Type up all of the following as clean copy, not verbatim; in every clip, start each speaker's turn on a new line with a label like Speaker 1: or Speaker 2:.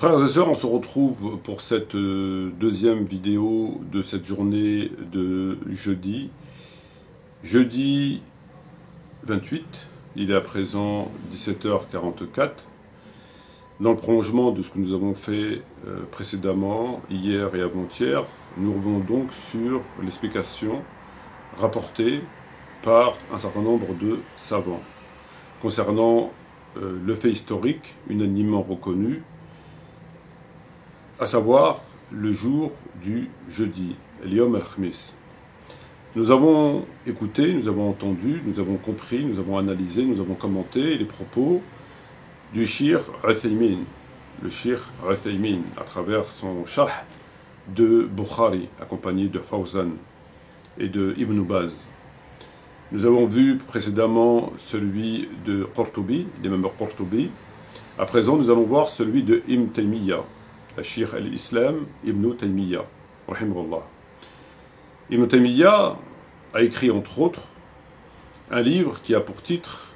Speaker 1: Frères et sœurs, on se retrouve pour cette deuxième vidéo de cette journée de jeudi. Jeudi 28, il est à présent 17h44. Dans le prolongement de ce que nous avons fait précédemment, hier et avant-hier, nous revenons donc sur l'explication rapportée par un certain nombre de savants concernant le fait historique unanimement reconnu, à savoir le jour du jeudi, Yom al-Khamis. Nous avons écouté, nous avons entendu, nous avons compris, nous avons analysé, nous avons commenté les propos du Cheikh Uthaymin, le Cheikh Uthaymin, à travers son sharh de Bukhari, accompagné de Fawzan et de Ibn Baz. Nous avons vu précédemment celui de Qurtubi, l'imam Qurtubi. À présent, nous allons voir celui de Ibn Taymiyyah, le Cheikh al-Islam Ibn Taymiyyah, rahimahullah. Ibn Taymiyyah a écrit entre autres un livre qui a pour titre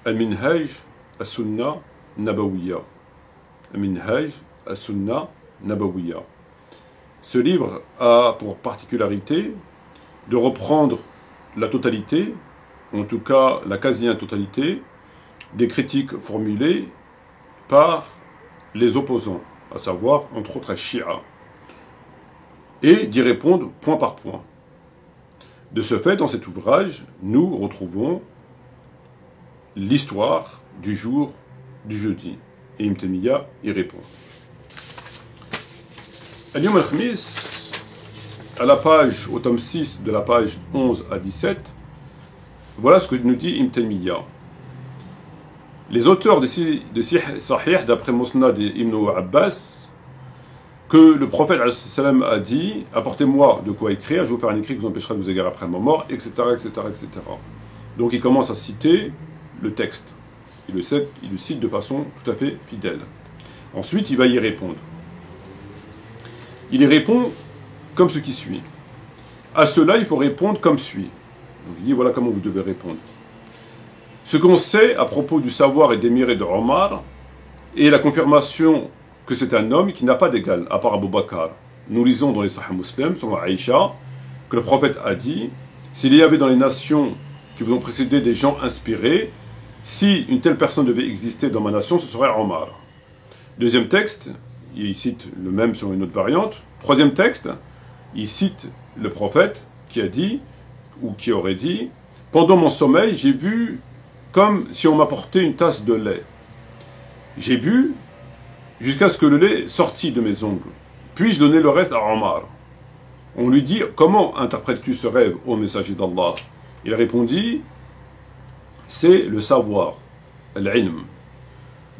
Speaker 1: Al-Minhaj as-Sunnah Nabawiyya. Al-Minhaj as-Sunnah Nabawiyya. Ce livre a pour particularité de reprendre la totalité, en tout cas la quasi-totalité, des critiques formulées par les opposants, à savoir entre autres Shia, et d'y répondre point par point. De ce fait, dans cet ouvrage, nous retrouvons l'histoire du jour du jeudi. Et Ibn Taymiyyah y répond. Al-Yom al-Khamis, à la page, au tome 6, de la page 11 à 17, voilà ce que nous dit Ibn Taymiyyah. Les auteurs de Sahih, d'après Musnad et Ibn Abbas, que le prophète a dit « Apportez-moi de quoi écrire, je vais vous faire un écrit qui vous empêchera de vous égarer après ma mort, etc. etc., etc. » Donc il commence à citer le texte. Il le cite de façon tout à fait fidèle. Ensuite, il va y répondre. Il y répond comme ce qui suit. À cela, il faut répondre comme suit. Donc il dit, voilà comment vous devez répondre. Ce qu'on sait à propos du savoir et des mérites de Omar est la confirmation que c'est un homme qui n'a pas d'égal, à part Abu Bakr. Nous lisons dans les Sahih Muslim, sur Aïcha, que le prophète a dit, s'il y avait dans les nations qui vous ont précédé des gens inspirés, si une telle personne devait exister dans ma nation, ce serait Omar. Deuxième texte, il cite le même sur une autre variante. Troisième texte, il cite le prophète qui a dit, ou qui aurait dit, pendant mon sommeil, j'ai vu comme si on m'apportait une tasse de lait. J'ai bu jusqu'à ce que le lait sortit de mes ongles. Puis je donnais le reste à Omar. On lui dit, comment interprètes-tu ce rêve, ô messager d'Allah? Il répondit, c'est le savoir, l'ilm.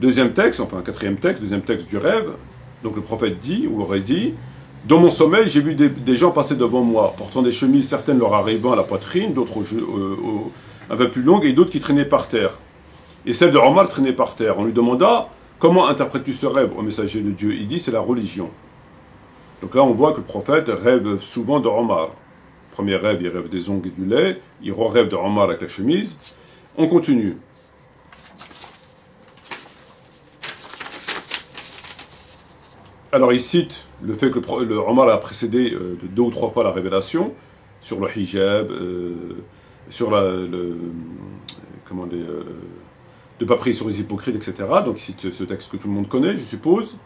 Speaker 1: Deuxième texte, enfin quatrième texte, deuxième texte du rêve, donc le prophète dit, ou aurait dit, dans mon sommeil, j'ai vu des gens passer devant moi, portant des chemises, certaines leur arrivant à la poitrine, d'autres un peu plus longues, et d'autres qui traînaient par terre. Et celle de Omar traînait par terre. On lui demanda, comment interprètes-tu ce rêve, ô messager de Dieu? Il dit, c'est la religion. Donc là, on voit que le prophète rêve souvent de Omar. Premier rêve, il rêve des ongles et du lait. Il rêve de Omar avec la chemise. On continue. Alors il cite le fait que le Omar a précédé de 2 ou 3 fois la révélation sur le hijab, sur comment dire, de ne pas prier sur les hypocrites, etc. Donc il cite ce texte que tout le monde connaît, je suppose.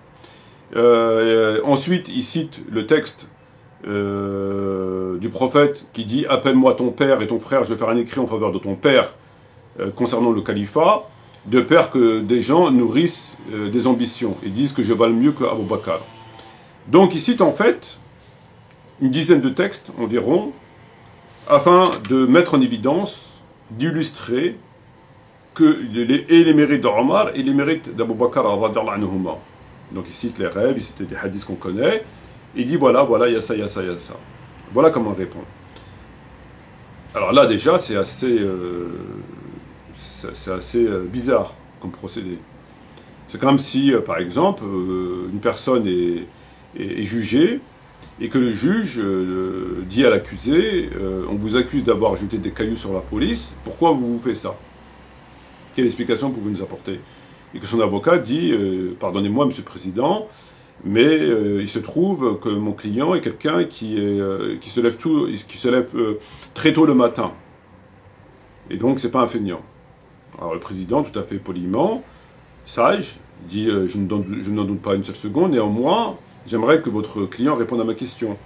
Speaker 1: Ensuite, il cite le texte du prophète qui dit « Appelle-moi ton père et ton frère, je vais faire un écrit en faveur de ton père concernant le califat ». De peur que des gens nourrissent des ambitions et disent que je vale mieux que Abu Bakr. Donc il cite en fait une dizaine de textes environ afin de mettre en évidence, d'illustrer que les mérites d'Omar et les mérites d'Abu Bakr. Donc il cite les rêves, il cite des hadiths qu'on connaît, il dit voilà, il y a ça, il y a ça, il y a ça. Voilà comment on répond. Alors là déjà c'est assez bizarre comme procédé. C'est comme si, par exemple, une personne est jugée et que le juge dit à l'accusé on vous accuse d'avoir jeté des cailloux sur la police, pourquoi vous faites ça? Quelle explication pouvez-vous nous apporter? et que son avocat dit « Pardonnez-moi, Monsieur le Président, mais il se trouve que mon client est quelqu'un qui se lève très tôt le matin. Et donc, c'est pas un feignant. » Alors le président, tout à fait poliment, sage, dit je n'en doute pas une seule seconde, néanmoins, j'aimerais que votre client réponde à ma question.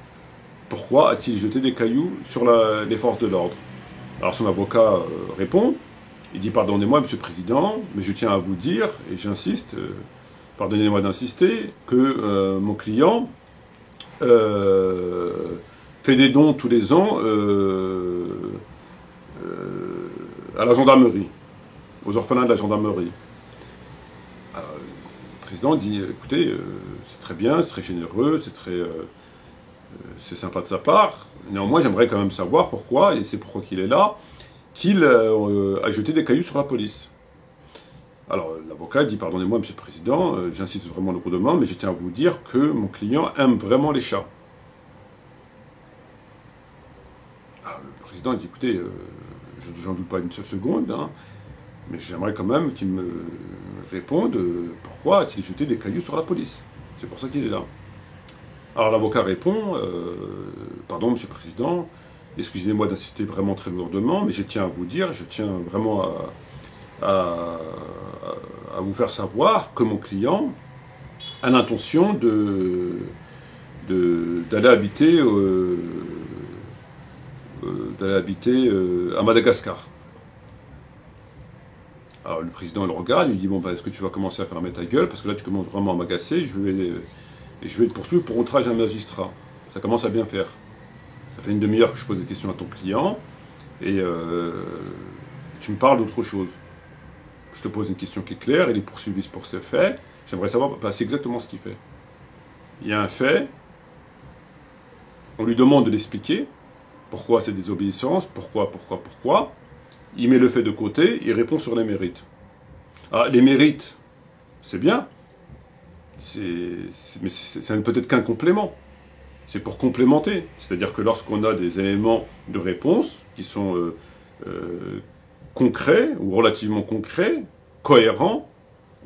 Speaker 1: Pourquoi a-t-il jeté des cailloux sur les forces de l'ordre? Alors son avocat répond, il dit pardonnez-moi Monsieur le Président, mais je tiens à vous dire, et j'insiste, pardonnez-moi d'insister, que mon client fait des dons tous les ans à la gendarmerie, aux orphelins de la gendarmerie. Alors, le président dit, écoutez, c'est très bien, c'est très généreux, c'est sympa de sa part. Néanmoins, j'aimerais quand même savoir pourquoi, et c'est pourquoi qu'il est là, qu'il a jeté des cailloux sur la police. Alors, l'avocat dit, pardonnez-moi, Monsieur le Président, j'insiste vraiment lourdement, mais je tiens à vous dire que mon client aime vraiment les chats. Alors, le président dit, écoutez, je n'en doute pas une seule seconde, hein, mais j'aimerais quand même qu'il me réponde pourquoi a-t-il jeté des cailloux sur la police. C'est pour ça qu'il est là. Alors l'avocat répond, pardon Monsieur le Président, excusez-moi d'insister vraiment très lourdement, mais je tiens à vous dire, je tiens vraiment à vous faire savoir que mon client a l'intention d'aller habiter à Madagascar. Alors le président le regarde, il lui dit bon bah est-ce que tu vas commencer à fermer ta gueule parce que là tu commences vraiment à m'agacer, je vais te poursuivre pour outrage à un magistrat. Ça commence à bien faire. Ça fait une demi-heure que je pose des questions à ton client et tu me parles d'autre chose. Je te pose une question qui est claire, il est poursuivi pour ses faits. J'aimerais savoir, bah, c'est exactement ce qu'il fait. Il y a un fait, on lui demande de l'expliquer, pourquoi cette désobéissance, pourquoi. Il met le fait de côté, il répond sur les mérites. Alors, les mérites, c'est bien, mais c'est peut-être qu'un complément. C'est pour complémenter. C'est-à-dire que lorsqu'on a des éléments de réponse qui sont concrets, ou relativement concrets, cohérents,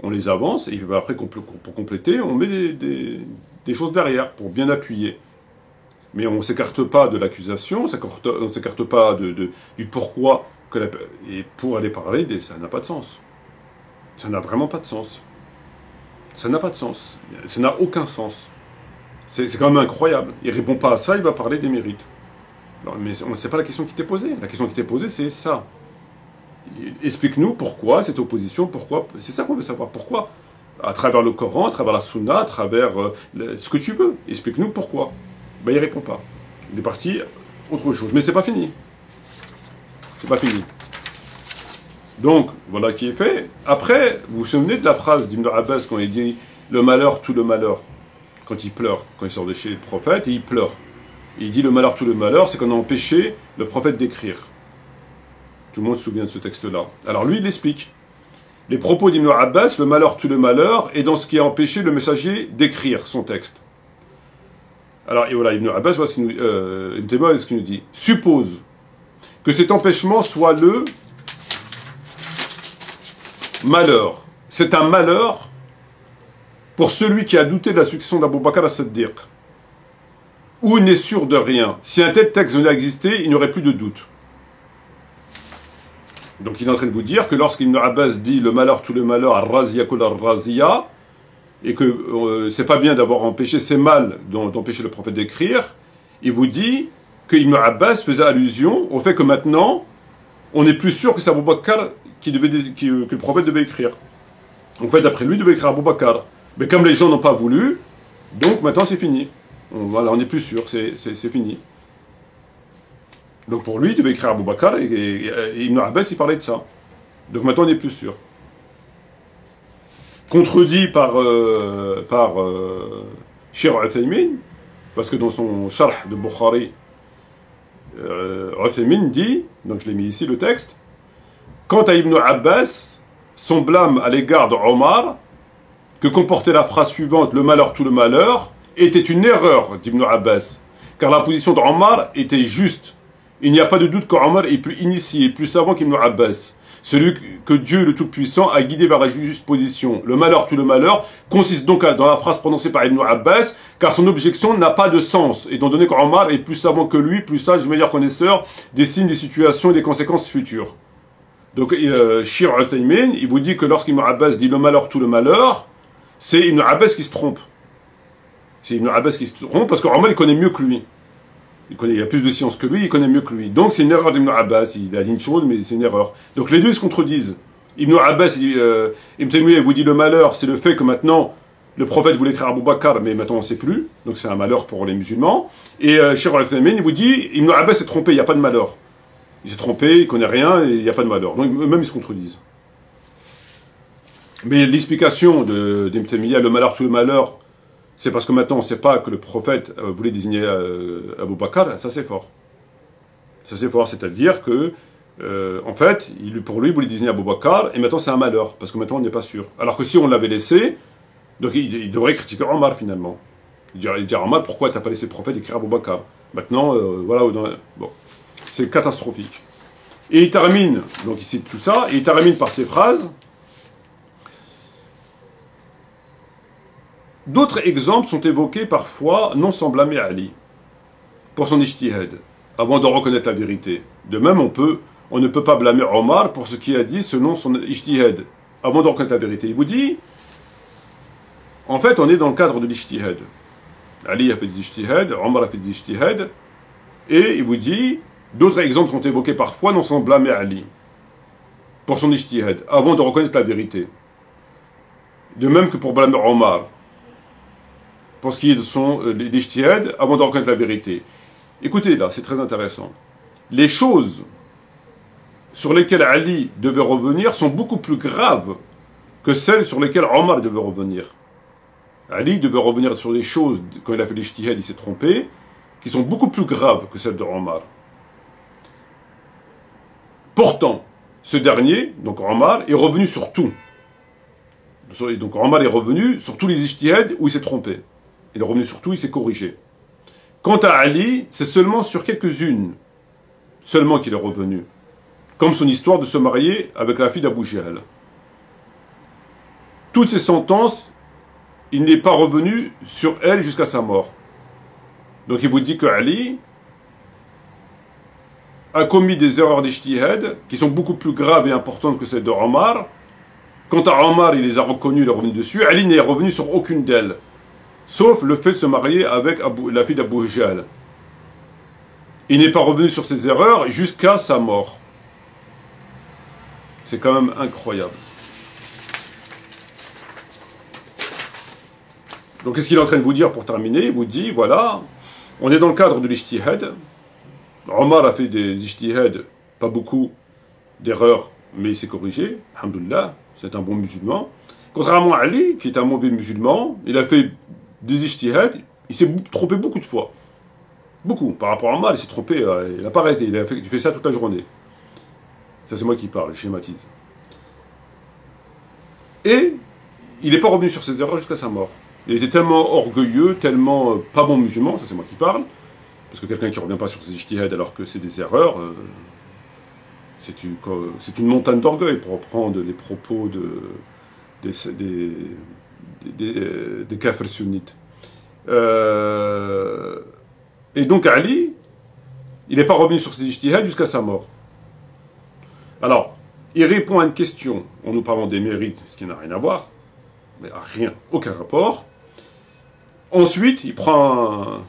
Speaker 1: on les avance, et après, pour compléter, on met des choses derrière, pour bien appuyer. Mais on ne s'écarte pas de l'accusation, on ne s'écarte pas du pourquoi, et pour aller parler, ça n'a pas de sens. Ça n'a vraiment pas de sens. Ça n'a pas de sens. Ça n'a aucun sens. C'est quand même incroyable. Il ne répond pas à ça, il va parler des mérites. Alors, mais c'est pas la question qui t'est posée. La question qui t'est posée, c'est ça. Explique-nous pourquoi cette opposition, pourquoi. C'est ça qu'on veut savoir. Pourquoi? À travers le Coran, à travers la Sunna, à travers ce que tu veux. Explique-nous pourquoi. Ben, il répond pas. Il est parti autre chose. Mais c'est pas fini. C'est pas fini. Donc, voilà qui est fait. Après, vous vous souvenez de la phrase d'Ibn Abbas quand il dit « le malheur, tout le malheur ». Quand il pleure, quand il sort de chez le prophète, et il pleure. Il dit « le malheur, tout le malheur », c'est qu'on a empêché le prophète d'écrire. Tout le monde se souvient de ce texte-là. Alors lui, il l'explique. Les propos d'Ibn Abbas, le malheur, tout le malheur, est dans ce qui a empêché le messager d'écrire son texte. Alors, et voilà, Ibn Abbas, voilà ce qu'il nous dit. Suppose que cet empêchement soit le malheur. C'est un malheur pour celui qui a douté de la succession d'Abou Bakr as-Siddiq, ou n'est sûr de rien. Si un tel texte venait à exister, il n'y aurait plus de doute. Donc il est en train de vous dire que lorsqu'Ibn Abbas dit le malheur, tout le malheur, ar-raziya kul ar-raziya, et que c'est pas bien d'avoir empêché, c'est mal d'empêcher le prophète d'écrire, il vous dit que Ibn Abbas faisait allusion au fait que maintenant, on n'est plus sûr que c'est Abou Bakr que le prophète devait écrire. En fait, d'après lui, il devait écrire Abou Bakr. Mais comme les gens n'ont pas voulu, donc maintenant c'est fini. Voilà, on n'est plus sûr, c'est fini. Donc pour lui, il devait écrire Abou Bakr, et Ibn Abbas, il parlait de ça. Donc maintenant, on n'est plus sûr. Contredit par Cheikh Uthaymin, parce que dans son Sharh de Bukhari, Uthaymin dit, donc je l'ai mis ici le texte, quant à Ibn Abbas, son blâme à l'égard d'Omar, que comportait la phrase suivante, le malheur, tout le malheur, était une erreur d'Ibn Abbas, car la position d'Omar était juste. Il n'y a pas de doute qu'Omar est plus initié, plus savant qu'Ibn Abbas. celui que Dieu le Tout-Puissant a guidé vers la juste position. Le malheur, tout le malheur, consiste donc dans la phrase prononcée par Ibn Abbas, car son objection n'a pas de sens, étant donné qu'Omar est plus savant que lui, plus sage, meilleur connaisseur des signes, des situations et des conséquences futures. Donc, Shir Uthaymin, il vous dit que lorsqu'Ibn Abbas dit le malheur, tout le malheur, c'est Ibn Abbas qui se trompe. C'est Ibn Abbas qui se trompe parce qu'Omar, il connaît mieux que lui. Il a plus de science que lui, il connaît mieux que lui. Donc c'est une erreur d'Ibn Abbas, il a dit une chose, mais c'est une erreur. Donc les deux se contredisent. Ibn Abbas, Ibn Taymiyyah vous dit le malheur, c'est le fait que maintenant, le prophète voulait écrire Abu Bakr, mais maintenant on ne sait plus. Donc c'est un malheur pour les musulmans. Et Cheikh Al-Uthaymin, il vous dit, Ibn Abbas s'est trompé, il n'y a pas de malheur. Il s'est trompé, il connaît rien, et il n'y a pas de malheur. Donc eux-mêmes ils se contredisent. Mais l'explication d'Ibn Taymiyyah, le malheur, tout le malheur, c'est parce que maintenant on ne sait pas que le prophète voulait désigner Abu Bakr, ça c'est fort. Ça c'est fort, c'est-à-dire que, en fait, pour lui, il voulait désigner Abu Bakr, et maintenant c'est un malheur, parce que maintenant on n'est pas sûr. Alors que si on l'avait laissé, donc il devrait critiquer Omar finalement. Il dirait à Omar, pourquoi t'as pas laissé le prophète écrire Abu Bakr? Maintenant, voilà, bon, c'est catastrophique. Et il termine, donc il cite tout ça, et il termine par ces phrases. D'autres exemples sont évoqués parfois non sans blâmer Ali pour son ijtihad, avant de reconnaître la vérité. De même, on ne peut pas blâmer Omar pour ce qu'il a dit selon son ijtihad, avant de reconnaître la vérité. Il vous dit, en fait, on est dans le cadre de l'ijtihad. Ali a fait des ijtihad, Omar a fait des ijtihad, et il vous dit, d'autres exemples sont évoqués parfois non sans blâmer Ali pour son ijtihad, avant de reconnaître la vérité. De même que pour blâmer Omar, pour ce qui est de son ijtihad, avant de reconnaître la vérité. Écoutez là, c'est très intéressant. Les choses sur lesquelles Ali devait revenir sont beaucoup plus graves que celles sur lesquelles Omar devait revenir. Ali devait revenir sur des choses, quand il a fait l'ijtihad, il s'est trompé, qui sont beaucoup plus graves que celles de Omar. Pourtant, ce dernier, donc Omar, est revenu sur tout. Donc Omar est revenu sur tous les ijtihad où il s'est trompé. Il est revenu sur tout, il s'est corrigé. Quant à Ali, c'est seulement sur quelques-unes seulement qu'il est revenu. Comme son histoire de se marier avec la fille d'Abu Jahl. Toutes ces sentences, il n'est pas revenu sur elle jusqu'à sa mort. Donc il vous dit que Ali a commis des erreurs d'ijtihad qui sont beaucoup plus graves et importantes que celles de Omar. Quant à Omar, il les a reconnues, il est revenu dessus. Ali n'est revenu sur aucune d'elles. Sauf le fait de se marier avec la fille d'Abu Jahl. Il n'est pas revenu sur ses erreurs jusqu'à sa mort. C'est quand même incroyable. Donc qu'est-ce qu'il est en train de vous dire pour terminer? Il vous dit, voilà, on est dans le cadre de l'ijtihad. Omar a fait des ijtihad, pas beaucoup d'erreurs, mais il s'est corrigé. Alhamdoulilah, c'est un bon musulman. Contrairement à Ali, qui est un mauvais musulman, il a fait des ijtihad, il s'est trompé beaucoup de fois. Beaucoup. Par rapport à Omar, il s'est trompé, il n'a pas arrêté, il fait ça toute la journée. Ça c'est moi qui parle, je schématise. Et il n'est pas revenu sur ses erreurs jusqu'à sa mort. Il était tellement orgueilleux, tellement pas bon musulman, ça c'est moi qui parle, parce que quelqu'un qui ne revient pas sur ses ijtihad alors que c'est des erreurs, c'est une montagne d'orgueil, pour reprendre les propos des kafirs sunnites. Et donc Ali, il n'est pas revenu sur ses ijtihad jusqu'à sa mort. Alors, il répond à une question en nous parlant des mérites, ce qui n'a rien à voir, mais rien, aucun rapport. Ensuite, il prend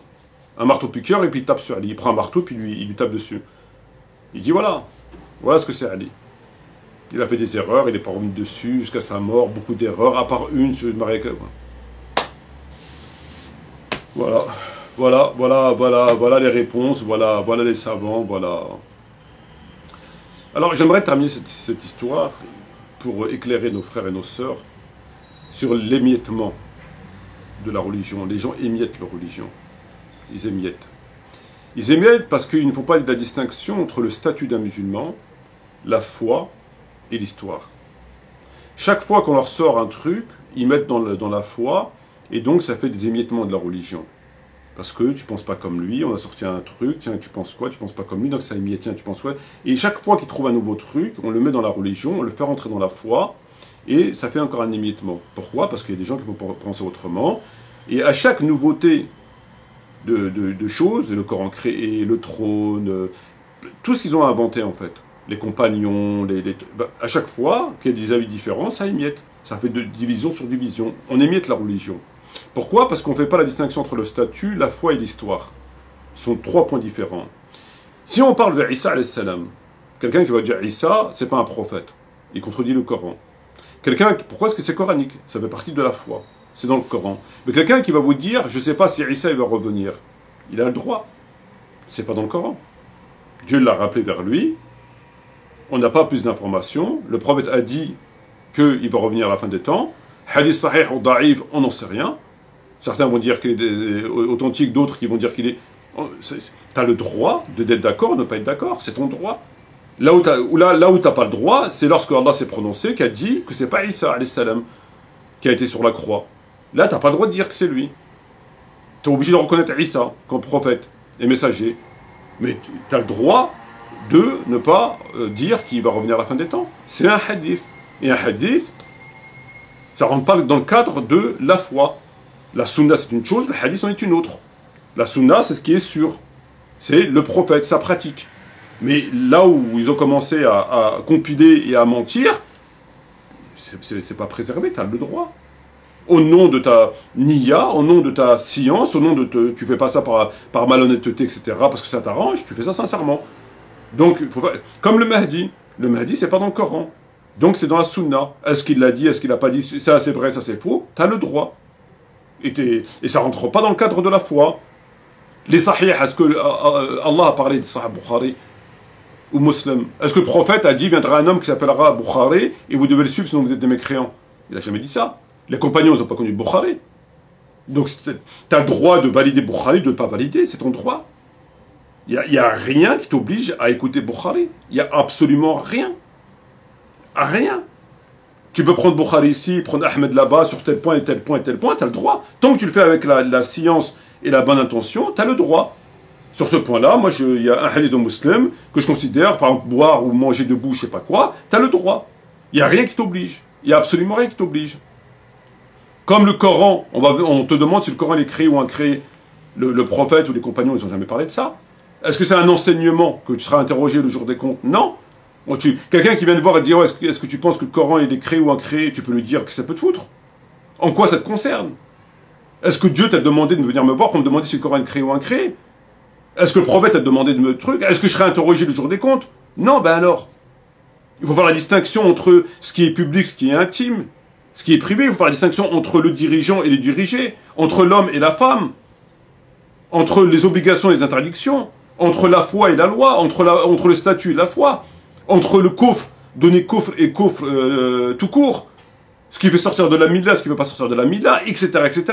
Speaker 1: un marteau-piqueur et puis il tape sur Ali. Il prend un marteau puis il lui tape dessus. Il dit voilà ce que c'est Ali. Il a fait des erreurs, il n'est pas revenu dessus jusqu'à sa mort, beaucoup d'erreurs, à part une sur le mariage. Voilà les réponses, voilà les savants, voilà. Alors j'aimerais terminer cette histoire pour éclairer nos frères et nos sœurs sur l'émiettement de la religion. Les gens émiettent leur religion. Ils émiettent. Ils émiettent parce qu'il ne faut pas de la distinction entre le statut d'un musulman, la foi et l'histoire. Chaque fois qu'on leur sort un truc, ils mettent dans la foi, et donc ça fait des émiettements de la religion. Parce que tu penses pas comme lui, on a sorti un truc, tiens, tu penses quoi? Tu penses pas comme lui, donc ça émet, tiens, tu penses quoi? Et chaque fois qu'il trouve un nouveau truc, on le met dans la religion, on le fait rentrer dans la foi, et ça fait encore un émiettement. Pourquoi? Parce qu'il y a des gens qui vont penser autrement, et à chaque nouveauté de choses, le Coran créé, le trône, tout ce qu'ils ont inventé en fait, les compagnons, à chaque fois qu'il y a des avis différents, ça émiette. Ça fait de division sur division. On émiette la religion. Pourquoi? Parce qu'on ne fait pas la distinction entre le statut, la foi et l'histoire. Ce sont trois points différents. Si on parle de Isa alayhi salam, quelqu'un qui va dire Isa, c'est pas un prophète. Il contredit le Coran. Pourquoi est-ce que c'est coranique? Ça fait partie de la foi. C'est dans le Coran. Mais quelqu'un qui va vous dire, je ne sais pas si Isa il va revenir, il a le droit. C'est pas dans le Coran. Dieu l'a rappelé vers lui. On n'a pas plus d'informations. Le prophète a dit qu'il va revenir à la fin des temps. Hadith sahih ou da'if, on n'en sait rien. Certains vont dire qu'il est authentique, d'autres qui vont dire qu'il est... Tu as le droit d'être d'accord, de ne pas être d'accord, c'est ton droit. Là où tu n'as pas le droit, c'est lorsque Allah s'est prononcé, qui a dit que c'est pas Isa alayhi salam qui a été sur la croix. Là, tu n'as pas le droit de dire que c'est lui. Tu es obligé de reconnaître Isa comme prophète et messager. Mais tu as le droit de ne pas dire qu'il va revenir à la fin des temps. C'est un hadith. Et un hadith, ça ne rentre pas dans le cadre de la foi. La sunna, c'est une chose, le hadith en est une autre. La sunna, c'est ce qui est sûr. C'est le prophète, sa pratique. Mais là où ils ont commencé à compiler et à mentir, c'est pas préservé, tu as le droit. Au nom de ta niya, au nom de ta science, au nom de... tu fais pas ça par malhonnêteté, etc., parce que ça t'arrange, tu fais ça sincèrement. Donc, comme le Mahdi. Le Mahdi, c'est pas dans le Coran. Donc, c'est dans la sunna. Est-ce qu'il l'a dit, est-ce qu'il l'a pas dit? Ça, c'est vrai, ça, c'est faux. Tu as le droit. Et ça rentre pas dans le cadre de la foi. Les sahih, est-ce que Allah a parlé de Sahih Bukhari ou Muslim? Est-ce que le prophète a dit, viendra un homme qui s'appellera Bukhari et vous devez le suivre sinon vous êtes des mécréants? Il n'a jamais dit ça. Les compagnons n'ont pas connu Bukhari. Donc, tu as le droit de valider Bukhari, de ne pas valider, c'est ton droit. Il n'y a rien qui t'oblige à écouter Bukhari. Il n'y a absolument rien. Rien. Tu peux prendre Bukhari ici, prendre Ahmed là-bas, sur tel point et tel point et tel point, tu as le droit. Tant que tu le fais avec la science et la bonne intention, tu as le droit. Sur ce point-là, moi, il y a un hadith de musulman que je considère, par exemple, boire ou manger debout, je sais pas quoi, tu as le droit. Il n'y a rien qui t'oblige. Il n'y a absolument rien qui t'oblige. Comme le Coran, on te demande si le Coran est créé ou incréé. Le prophète ou les compagnons, ils n'ont jamais parlé de ça. Est-ce que c'est un enseignement que tu seras interrogé le jour des comptes? Non. Quelqu'un qui vient te voir et te dire est-ce que tu penses que le Coran il est créé ou incréé, tu peux lui dire que ça peut te foutre. En quoi ça te concerne? Est-ce que Dieu t'a demandé de venir me voir pour me demander si le Coran est créé ou incréé? Est-ce que le prophète t'a demandé de me truc? Est-ce que je serai interrogé le jour des comptes? Non, ben alors. Il faut faire la distinction entre ce qui est public, ce qui est intime, ce qui est privé. Il faut faire la distinction entre le dirigeant et les dirigés, entre l'homme et la femme, entre les obligations et les interdictions, entre la foi et la loi, entre le statut et la foi, entre le coffre, donner coffre et coffre tout court, ce qui fait sortir de la milla, ce qui ne veut pas sortir de la milla, etc., etc.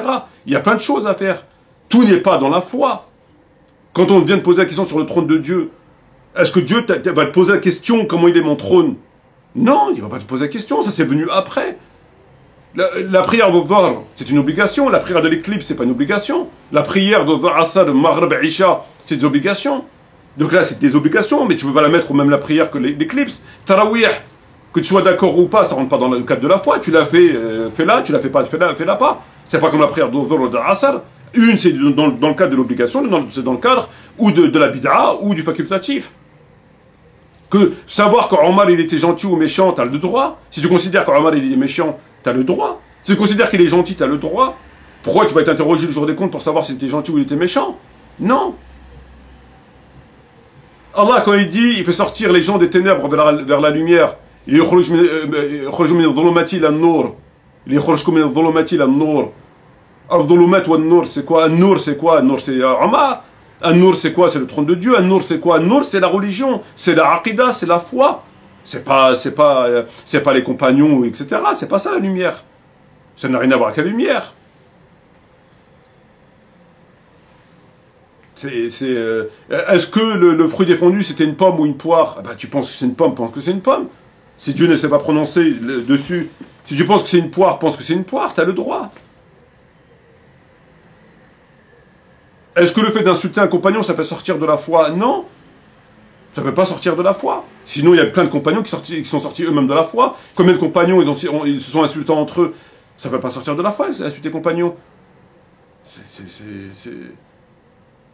Speaker 1: Il y a plein de choses à faire. Tout n'est pas dans la foi. Quand on vient de poser la question sur le trône de Dieu, est-ce que Dieu va te poser la question comment il est mon trône? Non, il ne va pas te poser la question, ça c'est venu après. La prière de Dhuhr, c'est une obligation. La prière de l'éclipse, c'est pas une obligation. La prière de Dhuhr, Asr, Maghrib, Isha, c'est des obligations. Donc là, c'est des obligations, mais tu peux pas la mettre au même la prière que l'éclipse. Tarawih, que tu sois d'accord ou pas, ça rentre pas dans le cadre de la foi. Tu l'as fait, fais-la. Tu l'as fait pas, fais-la pas. C'est pas comme la prière de Dhuhr ou de Asr. Une, c'est dans le cadre de l'obligation, c'est dans le cadre ou de la bid'a ou du facultatif. Que savoir qu'Omar il était gentil ou méchant, t'as le droit. Si tu considères qu'Omar il est méchant, t'as le droit. Si tu considères qu'il est gentil, t'as le droit. Pourquoi tu vas être interrogé le jour des comptes pour savoir s'il était gentil ou il était méchant? Non. Allah, quand il dit, il fait sortir les gens des ténèbres vers la lumière. Il يخرج من الظلمات إلى النور. Il يخرجكم من الظلمات إلى النور. الظلمات والنور, c'est quoi? An-Nur, c'est quoi? An-Nur, c'est Omar. An-Nur, c'est quoi? C'est le trône de Dieu. An-Nur, c'est quoi? An-Nur, c'est la religion. C'est la aqidah, c'est la foi. C'est pas les compagnons, etc. C'est pas ça la lumière. Ça n'a rien à voir avec la lumière. Est-ce que le fruit défendu c'était une pomme ou une poire? Ben, tu penses que c'est une pomme, pense que c'est une pomme. Si Dieu ne s'est pas prononcé dessus, si tu penses que c'est une poire, pense que c'est une poire, tu as le droit. Est-ce que le fait d'insulter un compagnon, ça fait sortir de la foi? Non. Ça ne fait pas sortir de la foi. Sinon, il y a plein de compagnons qui sont sortis eux-mêmes de la foi. Combien de compagnons ils se sont insultés entre eux? Ça ne fait pas sortir de la foi, insulter compagnons.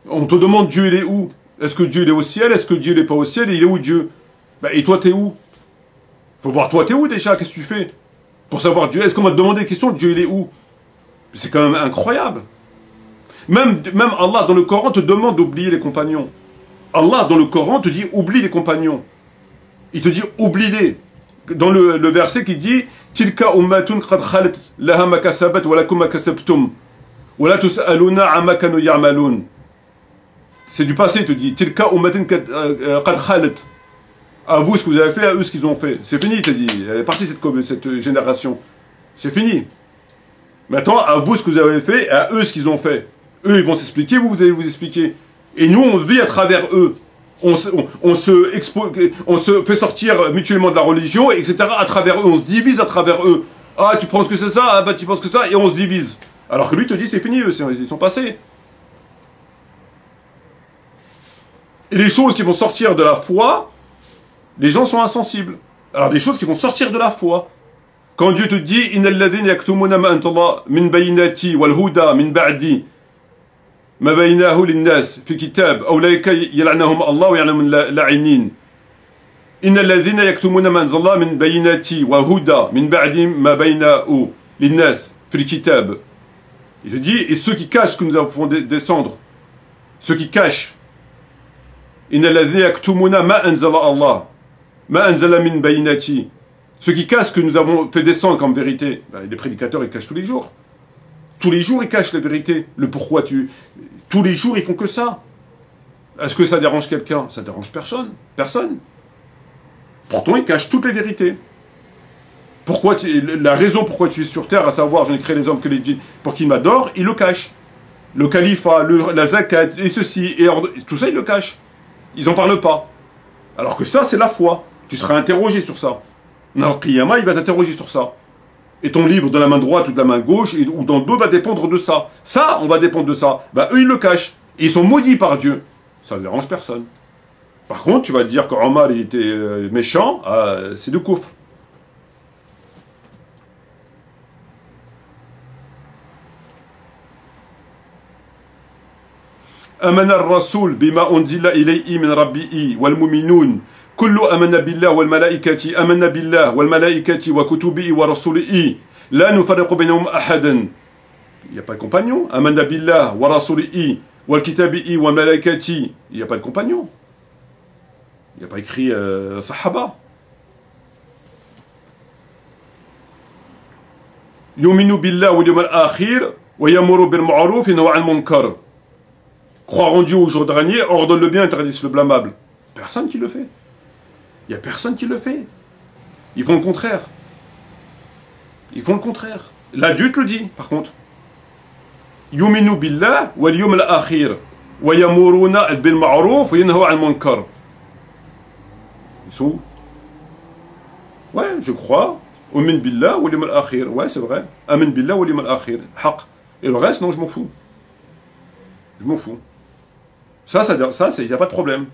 Speaker 1: On te demande Dieu, il est où? Est-ce que Dieu il est au ciel? Est-ce que Dieu n'est pas au ciel? Et il est où Dieu? Et toi, t'es où? Faut voir toi, t'es où déjà? Qu'est-ce que tu fais? Pour savoir Dieu, est-ce qu'on va te demander des questions? Dieu, il est où? C'est quand même incroyable. Même Allah, dans le Coran, te demande d'oublier les compagnons. Allah, dans le Coran, te dit oublie les compagnons. Il te dit oublie-les. Dans le verset qui dit Tilka ummatun qad khalat laha ma kasabat wa lakum ma kasabtum wa la tus'aluna amma kanu ya'malun. C'est du passé, il te dit Tilka ummatun qad khalat. À vous ce que vous avez fait, à eux ce qu'ils ont fait. C'est fini, il te dit. Elle est partie cette génération. C'est fini. Maintenant, à vous ce que vous avez fait, et à eux ce qu'ils ont fait. Eux, ils vont s'expliquer, vous allez vous expliquer. Et nous, on vit à travers eux. On se fait sortir mutuellement de la religion, etc. à travers eux. On se divise à travers eux. Ah, tu penses que c'est ça? Ah, bah, tu penses que ça? Et on se divise. Alors que lui te dit, c'est fini, eux, ils sont passés. Et les choses qui vont sortir de la foi, les gens sont insensibles. Alors, des choses qui vont sortir de la foi. Quand Dieu te dit, Innal ladhina yaktumuna ma antalla min bayinati wal huda min ba'di. ما بيناه للناس في كتاب أولئك يلعنهم الله ويعلم اللاعنين إن الذين يكتمون ما أنزل الله من بينات وهدى من بعد ما بينه للناس في الكتاب. Il te dit, et ceux qui cachent que nous avons fait descendre, ceux qui cachent, إن الذين يكتمون ما أنزل الله ما أنزل من بينات, ceux qui cachent que nous avons fait descendre comme vérité, les prédicateurs ils cachent tous les jours. Tous les jours, ils cachent la vérité. Le pourquoi tous les jours, ils font que ça. Est-ce que ça dérange quelqu'un? Ça dérange personne. Personne. Pourtant, ils cachent toutes les vérités. La raison pourquoi tu es sur terre, à savoir, je n'ai créé les hommes que les djinns pour qu'ils m'adorent, ils le cachent. Le califat, la zakat, et ceci, et tout ça, ils le cachent. Ils n'en parlent pas. Alors que ça, c'est la foi. Tu seras interrogé sur ça. Dans le Qiyamah, il va t'interroger sur ça. Et ton livre de la main droite ou de la main gauche, ou dans le dos, va dépendre de ça. Ça, on va dépendre de ça. Eux, ils le cachent. Et ils sont maudits par Dieu. Ça ne dérange personne. Par contre, tu vas dire qu'Omar, il était méchant, c'est du kufr. Amana ar-rasoul bima unzila ilayhi min rabbihi wal mu'minun. كل أمن بالله والملائكة أمن بالله والملائكة وكتبه ورسله لا نفرق بينهم أحدا. Il n'y a pas de compagnon. أمن بالله ورسله والكتابه والملائكة. Il n'y a pas de compagnon. Il n'y a pas écrit Sahaba. يؤمن بالله واليوم الآخر ويأمر بالمعروف وينهى عن المنكر. Croire en Dieu au jour dernier, ordonne le bien, interdit le blâmable. Personne qui le fait. Il n'y a personne qui le fait. Ils font le contraire. Ils font le contraire. Là, Dieu te le dit, par contre. Yuminu billah wal yawm al-akhir wa yamuruna bil ma'ruf wa yanhaw 'anil munkar. Ils sont où? Ouais, je crois. Umin billah wal yawm al-akhir. Ouais, c'est vrai. Amin billah wal yawm al-akhir. Haq. Et le reste, non, je m'en fous. Je m'en fous. Ça, il n'y a pas de problème.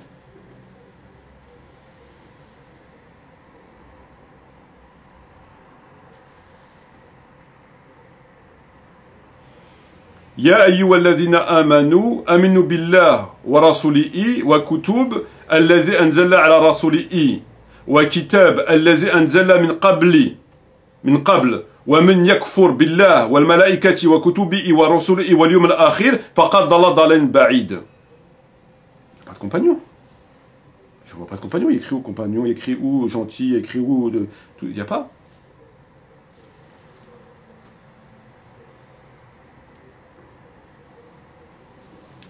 Speaker 1: يا أيها الذين آمنوا آمنوا بالله ورسوله وكتب الذي أنزل على رسوله وكتاب الذي أنزل من قبل ومن يكفر بالله والملائكة وكتبه ورسله واليوم الآخر فقد ضل ضلالا بعيد. Pas de compagnon. Je vois pas de compagnon. Il écrit où compagnon? Il écrit où gentil? Il écrit où il n'y a pas.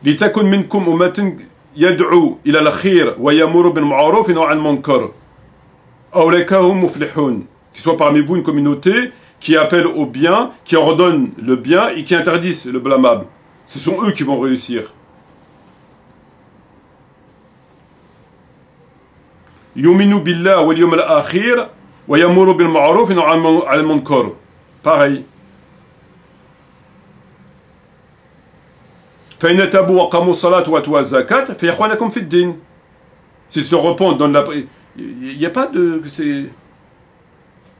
Speaker 1: لتكن منكم أمة يدعو إلى الخير ويأمر بالمعروف وينهى عن المنكر أولئك هم مفلحون. Qu'il soit parmi vous une communauté qui appelle au bien, qui ordonne le bien et qui interdisent le blâmable. Ce sont eux qui vont réussir. يؤمن بالله واليوم الآخر ويأمر بالمعروف وينهى عن المنكر. Pareil. فإن تابوا وقاموا الصلاة وآتوا الزكاة فإخوانكم في الدين. S'ils se repentent, donnent la... Il n'y a pas de...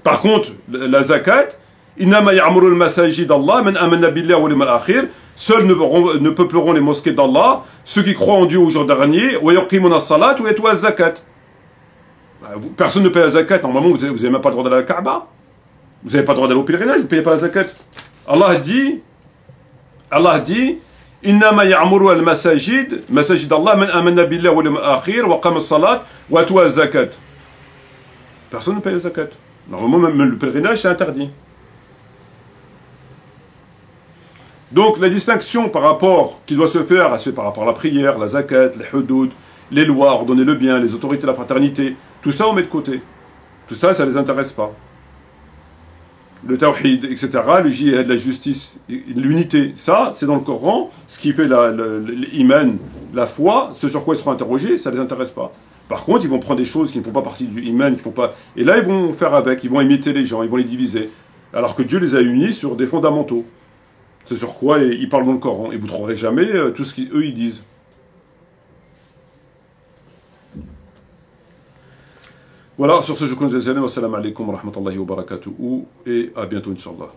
Speaker 1: Par contre, la zakat, إنما يعمر المساجد الله من آمن بالله واليوم الآخر. Seuls ne peupleront les mosquées d'Allah ceux qui croient en Dieu au jour dernier. ويقيمون الصلاة ويأتوا الزكاة. Personne ne paye la zakat. Normalement, vous n'avez même pas le droit d'aller à la Kaaba. Vous n'avez pas le droit d'aller au pèlerinage, vous ne payez pas la zakat. Allah dit إنما يعمر المساجد مساجد الله من آمن بالله واليوم الآخر وقام الصلاة وآتوا الزكاة. Personne ne paye la zakat. Normalement, même le pèlerinage, c'est interdit. Donc, la distinction par rapport qui doit se faire, c'est par rapport à la prière, la zakat, les hudud, les lois, ordonner le bien, les autorités de la fraternité, tout ça, on met de côté. Tout ça, ça ne les intéresse pas. Le tawhid, etc., le jihad, la justice, l'unité, ça, c'est dans le Coran. Ce qui fait l'iman, la foi, ce sur quoi ils seront interrogés, ça ne les intéresse pas. Par contre, ils vont prendre des choses qui ne font pas partie du iman, qui font pas... Et là, ils vont faire avec, ils vont imiter les gens, ils vont les diviser. Alors que Dieu les a unis sur des fondamentaux. C'est sur quoi ils parlent dans le Coran. Et vous ne trouverez jamais tout ce qu'eux, ils disent. Voilà, sur ce, je vous conseille. Wassalamu alaikum wa rahmatullahi wa barakatuhu. Et à bientôt, Inch'Allah.